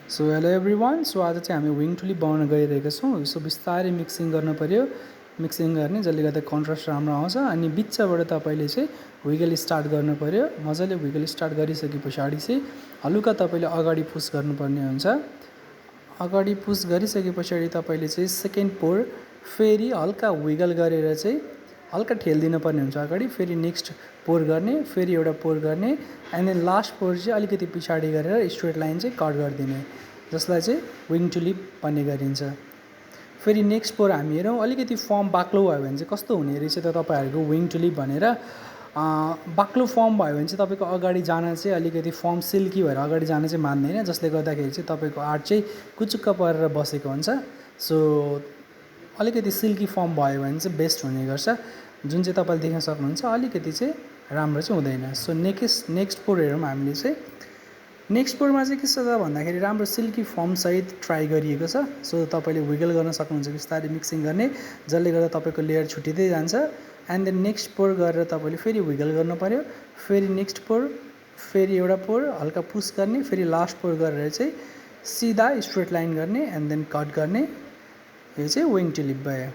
So hello everyone, so आज चाहिँ हामी विङ टुलिप बनाउन गइरहेका छौँ। सो बिस्तारै मिक्सिङ गर्न पर्यो, मिक्सिङ गर्ने जसले गर्दा कन्ट्रास्ट राम्रो आउँछ। अनि बिचबाट तपाईँले चाहिँ विगल स्टार्ट गर्नु पर्यो। मजाले विगल स्टार्ट गरिसके पछाडि चाहिँ हलुका तपाईँले अगाडि पुस गर्नुपर्ने हुन्छ। अगाडि पुस गरिसके पछाडि तपाईँले चाहिँ सेकेन्ड पोर फेरि हल्का विगल गरेर चाहिँ हल्का ठेल्दिनु पर्ने हुन्छ अगाडि, फेरि नेक्स्ट पोर गर्ने, फेरि एउटा पोर गर्ने, एन्ड देन लास्ट पोर चाहिँ अलिकति पछाडि गरेर स्ट्रेट लाइन चाहिँ कट गरिदिने, जसलाई चाहिँ विङ टुलिप भन्ने गरिन्छ। फेरि नेक्स्ट पोर हामी हेरौँ, अलिकति फर्म बाक्लो भयो भने चाहिँ कस्तो हुने रहेछ त तपाईँहरूको विङ टुलिप भनेर। बाक्लो फर्म भयो भने चाहिँ तपाईँको अगाडि जान चाहिँ अलिकति फर्म सिल्की भएर अगाडि जान चाहिँ मान्दैन, जसले गर्दाखेरि चाहिँ तपाईँको आर्ट चाहिँ कुचुक्क परेर बसेको हुन्छ। सो अलिकति सिल्की फर्म भयो भने चाहिँ बेस्ट हुने गर्छ, जुन चाहिँ तपाईँले देख्न सक्नुहुन्छ। अलिकति चाहिँ राम्रो चाहिँ हुँदैन। सो नेक्स्ट पोर हेरौँ हामीले चाहिँ। नेक्स्ट पोरमा चाहिँ के छ त भन्दाखेरि राम्रो सिल्की फर्मसहित ट्राई गरिएको छ। सो तपाईँले विगल गर्न सक्नुहुन्छ, बिस्तारै मिक्सिङ गर्ने, जसले गर्दा तपाईँको लेयर छुटिँदै जान्छ। एन्ड देन नेक्स्ट पोर गरेर तपाईँले फेरि विगल गर्नु पर्यो, फेरि नेक्स्ट पोर, फेरि एउटा पोर हल्का पुस गर्ने, फेरि लास्ट पोर गरेर चाहिँ सिधा स्ट्रेट लाइन गर्ने, एन्ड देन कट गर्ने। यो चाहिँ विङ टुलिप भयो।